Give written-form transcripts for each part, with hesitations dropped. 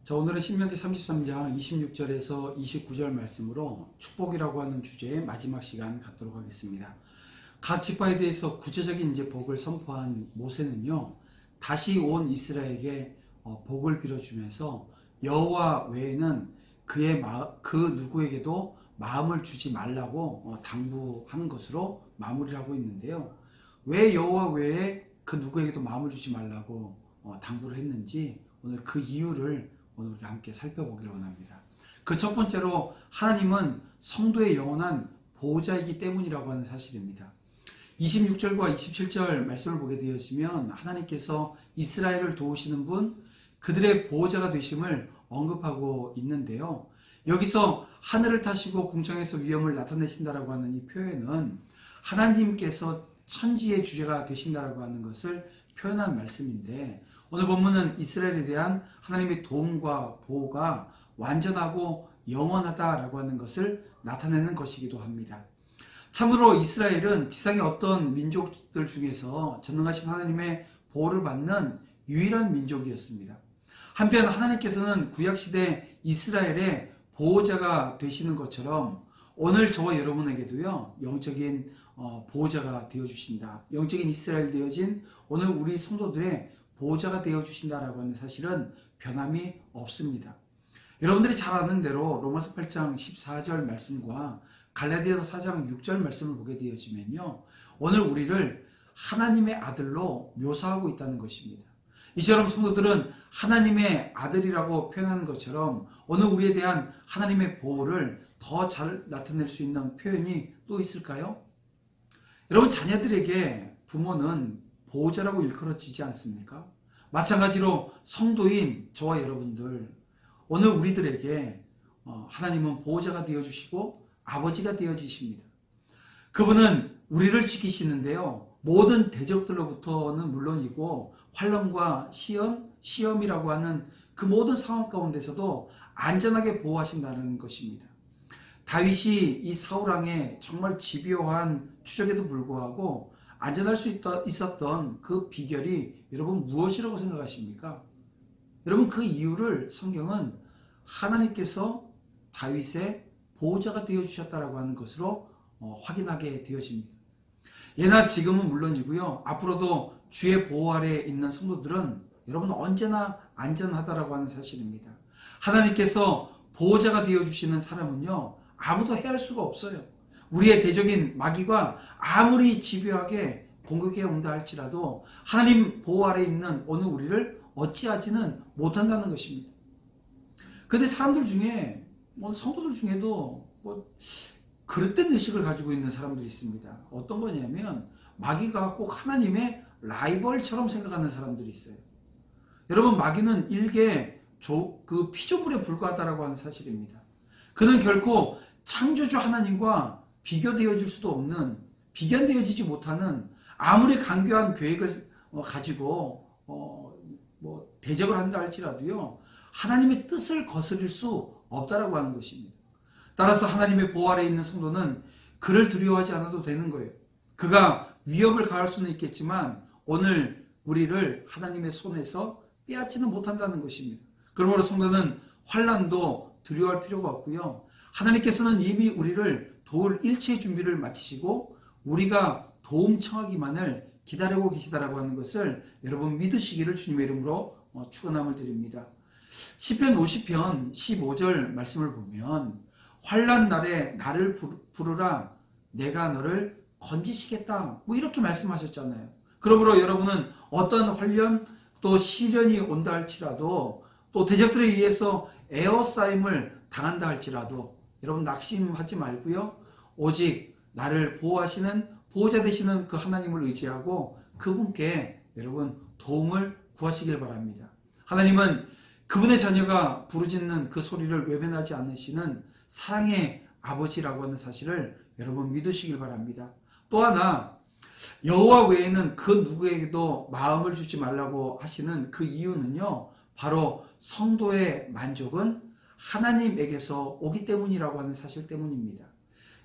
자, 오늘은 신명기 33장 26절에서 29절 말씀으로 축복이라고 하는 주제의 마지막 시간 갖도록 하겠습니다. 각 지파에 대해서 구체적인 복을 선포한 모세는요, 다시 온 이스라엘에게 복을 빌어주면서 여호와 외에는 그 누구에게도 마음을 주지 말라고 당부하는 것으로 마무리를 하고 있는데요. 왜 여호와 외에 그 누구에게도 마음을 주지 말라고 당부를 했는지 오늘 그 이유를 오늘 우리가 함께 살펴보기를 원합니다. 그 첫 번째로 하나님은 성도의 영원한 보호자이기 때문이라고 하는 사실입니다. 26절과 27절 말씀을 보게 되어지면 하나님께서 이스라엘을 도우시는 분, 그들의 보호자가 되심을 언급하고 있는데요. 여기서 하늘을 타시고 궁창에서 위엄을 나타내신다라고 하는 이 표현은 하나님께서 천지의 주제가 되신다라고 하는 것을 표현한 말씀인데, 오늘 본문은 이스라엘에 대한 하나님의 도움과 보호가 완전하고 영원하다라고 하는 것을 나타내는 것이기도 합니다. 참으로 이스라엘은 지상의 어떤 민족들 중에서 전능하신 하나님의 보호를 받는 유일한 민족이었습니다. 한편 하나님께서는 구약시대 이스라엘의 보호자가 되시는 것처럼 오늘 저와 여러분에게도요, 영적인 보호자가 되어주신다. 영적인 이스라엘 되어진 오늘 우리 성도들의 보호자가 되어주신다라고 하는 사실은 변함이 없습니다. 여러분들이 잘 아는 대로 로마서 8장 14절 말씀과 갈라디아서 4장 6절 말씀을 보게 되어지면요, 오늘 우리를 하나님의 아들로 묘사하고 있다는 것입니다. 이처럼 성도들은 하나님의 아들이라고 표현하는 것처럼 오늘 우리에 대한 하나님의 보호를 더 잘 나타낼 수 있는 표현이 또 있을까요? 여러분, 자녀들에게 부모는 보호자라고 일컬어지지 않습니까? 마찬가지로 성도인 저와 여러분들, 오늘 우리들에게 하나님은 보호자가 되어주시고 아버지가 되어지십니다. 그분은 우리를 지키시는데요, 모든 대적들로부터는 물론이고 환난과 시험이라고 하는 그 모든 상황 가운데서도 안전하게 보호하신다는 것입니다. 다윗이 이 사울왕의 정말 집요한 추적에도 불구하고 안전할 수 있었던 그 비결이 여러분 무엇이라고 생각하십니까? 여러분, 그 이유를 성경은 하나님께서 다윗의 보호자가 되어주셨다라고 하는 것으로 확인하게 되어집니다. 예나 지금은 물론이고요, 앞으로도 주의 보호 아래에 있는 성도들은 여러분 언제나 안전하다라고 하는 사실입니다. 하나님께서 보호자가 되어주시는 사람은요, 아무도 해할 수가 없어요. 우리의 대적인 마귀가 아무리 집요하게 공격해 온다 할지라도 하나님 보호 아래에 있는 어느 우리를 어찌하지는 못한다는 것입니다. 그런데 사람들 중에, 성도들 중에도 그릇된 의식을 가지고 있는 사람들이 있습니다. 어떤 거냐면 마귀가 꼭 하나님의 라이벌처럼 생각하는 사람들이 있어요. 여러분, 마귀는 일개 그 피조물에 불과하다라고 하는 사실입니다. 그는 결코 창조주 하나님과 비교되어질 수도 없는, 비견되어지지 못하는 아무리 강교한 계획을 가지고 대적을 한다 할지라도요, 하나님의 뜻을 거스릴 수 없다라고 하는 것입니다. 따라서 하나님의 보호 아래에 있는 성도는 그를 두려워하지 않아도 되는 거예요. 그가 위협을 가할 수는 있겠지만 오늘 우리를 하나님의 손에서 빼앗지는 못한다는 것입니다. 그러므로 성도는 환난도 두려워할 필요가 없고요, 하나님께서는 이미 우리를 도울 일체의 준비를 마치시고 우리가 도움 청하기만을 기다리고 계시다라고 하는 것을 여러분 믿으시기를 주님의 이름으로 축원함을 드립니다. 시편 50편 15절 말씀을 보면 환난 날에 나를 부르라 내가 너를 건지시겠다, 이렇게 말씀하셨잖아요. 그러므로 여러분은 어떤 환난 또 시련이 온다 할지라도 또 대적들에 의해서 에워싸임을 당한다 할지라도 여러분 낙심하지 말고요, 오직 나를 보호하시는 보호자 되시는 그 하나님을 의지하고 그분께 여러분 도움을 구하시길 바랍니다. 하나님은 그분의 자녀가 부르짖는 그 소리를 외면하지 않으시는 사랑의 아버지라고 하는 사실을 여러분 믿으시길 바랍니다. 또 하나, 여호와 외에는 그 누구에게도 마음을 주지 말라고 하시는 그 이유는요, 바로 성도의 만족은 하나님에게서 오기 때문이라고 하는 사실 때문입니다.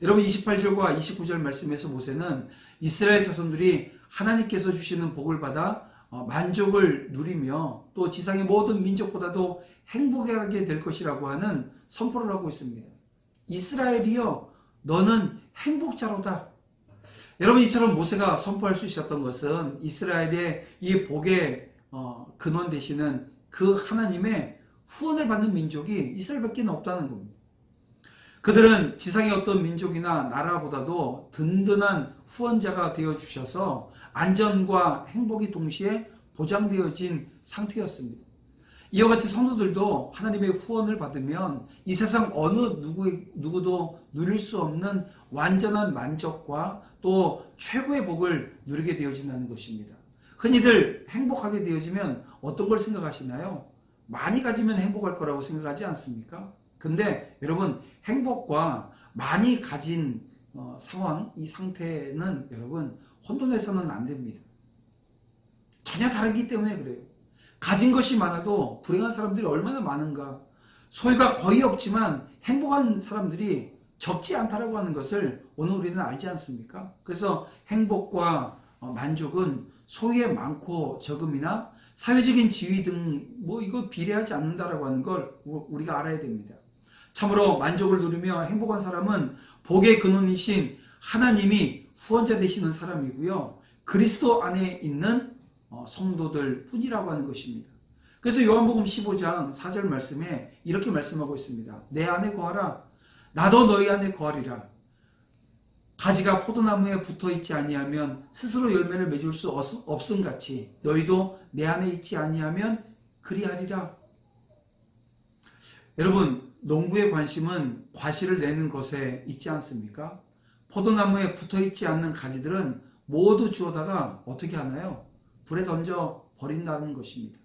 여러분, 28절과 29절 말씀에서 모세는 이스라엘 자손들이 하나님께서 주시는 복을 받아 만족을 누리며 또 지상의 모든 민족보다도 행복하게 될 것이라고 하는 선포를 하고 있습니다. 이스라엘이여 너는 행복자로다. 여러분, 이처럼 모세가 선포할 수 있었던 것은 이스라엘의 이 복의 근원 되시는 그 하나님의 후원을 받는 민족이 이스라엘밖에 없다는 겁니다. 그들은 지상의 어떤 민족이나 나라보다도 든든한 후원자가 되어주셔서 안전과 행복이 동시에 보장되어진 상태였습니다. 이와 같이 성도들도 하나님의 후원을 받으면 이 세상 어느 누구도 누릴 수 없는 완전한 만족과 또 최고의 복을 누리게 되어진다는 것입니다. 흔히들 행복하게 되어지면 어떤 걸 생각하시나요? 많이 가지면 행복할 거라고 생각하지 않습니까? 근데 여러분, 행복과 많이 가진 상황, 이 상태는 여러분 혼돈해서는 안 됩니다. 전혀 다르기 때문에 그래요. 가진 것이 많아도 불행한 사람들이 얼마나 많은가. 소유가 거의 없지만 행복한 사람들이 적지 않다라고 하는 것을 오늘 우리는 알지 않습니까? 그래서 행복과 만족은 소유의 많고 적음이나 사회적인 지위 등 이거 비례하지 않는다라고 하는 걸 우리가 알아야 됩니다. 참으로 만족을 누리며 행복한 사람은 복의 근원이신 하나님이 후원자 되시는 사람이고요. 그리스도 안에 있는 성도들 뿐이라고 하는 것입니다. 그래서 요한복음 15장 4절 말씀에 이렇게 말씀하고 있습니다. 내 안에 거하라. 나도 너희 안에 거하리라. 가지가 포도나무에 붙어 있지 아니하면 스스로 열매를 맺을 수 없음 같이 너희도 내 안에 있지 아니하면 그리하리라. 여러분, 농부의 관심은 과실을 내는 것에 있지 않습니까? 포도나무에 붙어 있지 않는 가지들은 모두 주워다가 어떻게 하나요? 불에 던져 버린다는 것입니다.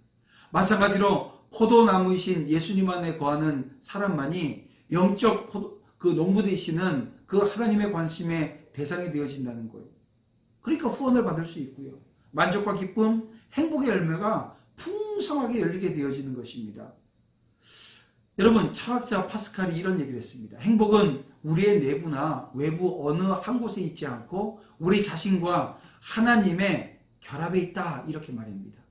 마찬가지로 포도나무이신 예수님 안에 거하는 사람만이 영적 그 농부 되시는 그 하나님의 관심의 대상이 되어진다는 거예요. 그러니까 후원을 받을 수 있고요. 만족과 기쁨, 행복의 열매가 풍성하게 열리게 되어지는 것입니다. 여러분, 철학자 파스칼이 이런 얘기를 했습니다. 행복은 우리의 내부나 외부 어느 한 곳에 있지 않고 우리 자신과 하나님의 결합에 있다, 이렇게 말입니다.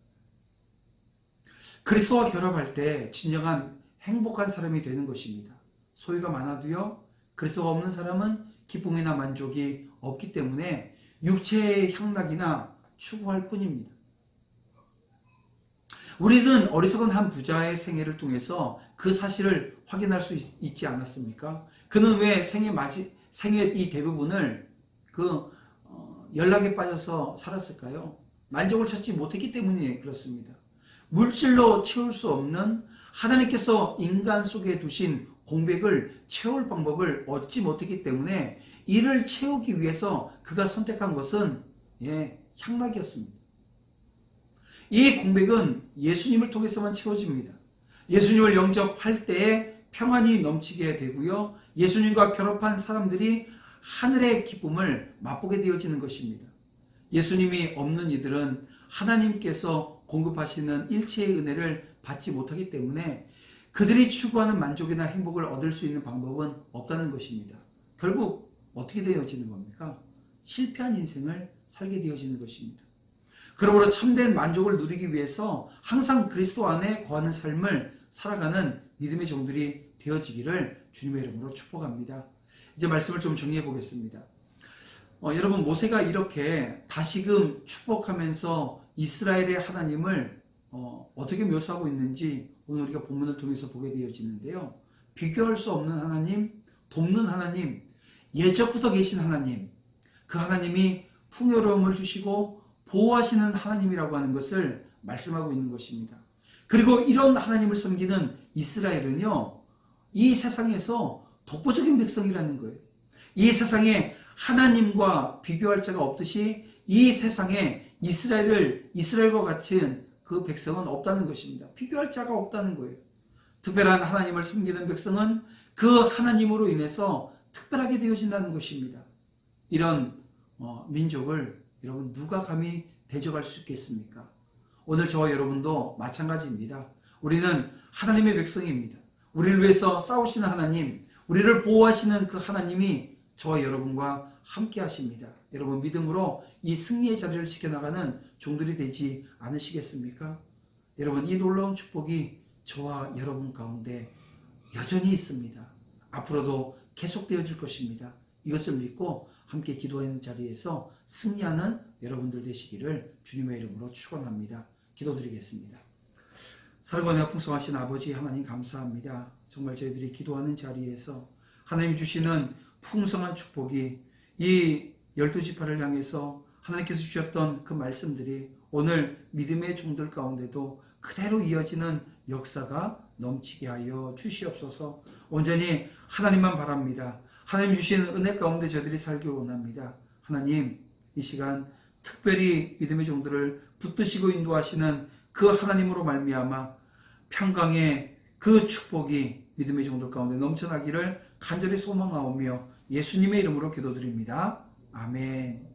그리스도와 결합할 때 진정한 행복한 사람이 되는 것입니다. 소유가 많아도요, 그리스도가 없는 사람은 기쁨이나 만족이 없기 때문에 육체의 향락이나 추구할 뿐입니다. 우리는 어리석은 한 부자의 생애를 통해서 그 사실을 확인할 수 있지 않았습니까? 그는 왜 생애 이 대부분을 연락에 빠져서 살았을까요? 만족을 찾지 못했기 때문에 그렇습니다. 물질로 채울 수 없는 하나님께서 인간 속에 두신 공백을 채울 방법을 얻지 못했기 때문에 이를 채우기 위해서 그가 선택한 것은 향락이었습니다. 이 공백은 예수님을 통해서만 채워집니다. 예수님을 영접할 때에 평안이 넘치게 되고요. 예수님과 결합한 사람들이 하늘의 기쁨을 맛보게 되어지는 것입니다. 예수님이 없는 이들은 하나님께서 공급하시는 일체의 은혜를 받지 못하기 때문에 그들이 추구하는 만족이나 행복을 얻을 수 있는 방법은 없다는 것입니다. 결국 어떻게 되어지는 겁니까? 실패한 인생을 살게 되어지는 것입니다. 그러므로 참된 만족을 누리기 위해서 항상 그리스도 안에 거하는 삶을 살아가는 믿음의 종들이 되어지기를 주님의 이름으로 축복합니다. 이제 말씀을 좀 정리해 보겠습니다. 여러분, 모세가 이렇게 다시금 축복하면서 이스라엘의 하나님을 어떻게 묘사하고 있는지 오늘 우리가 본문을 통해서 보게 되어지는데요. 비교할 수 없는 하나님, 돕는 하나님, 예적부터 계신 하나님, 그 하나님이 풍요로움을 주시고 보호하시는 하나님이라고 하는 것을 말씀하고 있는 것입니다. 그리고 이런 하나님을 섬기는 이스라엘은요, 이 세상에서 독보적인 백성이라는 거예요. 이 세상에 하나님과 비교할 자가 없듯이 이 세상에 이스라엘과 같은 그 백성은 없다는 것입니다. 비교할 자가 없다는 거예요. 특별한 하나님을 섬기는 백성은 그 하나님으로 인해서 특별하게 되어진다는 것입니다. 이런 민족을 여러분 누가 감히 대적할 수 있겠습니까? 오늘 저와 여러분도 마찬가지입니다. 우리는 하나님의 백성입니다. 우리를 위해서 싸우시는 하나님, 우리를 보호하시는 그 하나님이 저와 여러분과 함께 하십니다. 여러분 믿음으로 이 승리의 자리를 지켜나가는 종들이 되지 않으시겠습니까? 여러분 이 놀라운 축복이 저와 여러분 가운데 여전히 있습니다. 앞으로도 계속되어질 것입니다. 이것을 믿고 함께 기도하는 자리에서 승리하는 여러분들 되시기를 주님의 이름으로 축원합니다. 기도드리겠습니다. 살고 풍성하신 아버지 하나님 감사합니다. 정말 저희들이 기도하는 자리에서 하나님 주시는 풍성한 축복이 이 12지파를 향해서 하나님께서 주셨던 그 말씀들이 오늘 믿음의 종들 가운데도 그대로 이어지는 역사가 넘치게 하여 주시옵소서. 온전히 하나님만 바랍니다. 하나님 주시는 은혜 가운데 저희들이 살기 원합니다. 하나님 이 시간 특별히 믿음의 종들을 붙드시고 인도하시는 그 하나님으로 말미암아 평강의 그 축복이 믿음의 종들 가운데 넘쳐나기를 간절히 소망하오며 예수님의 이름으로 기도드립니다. 아멘.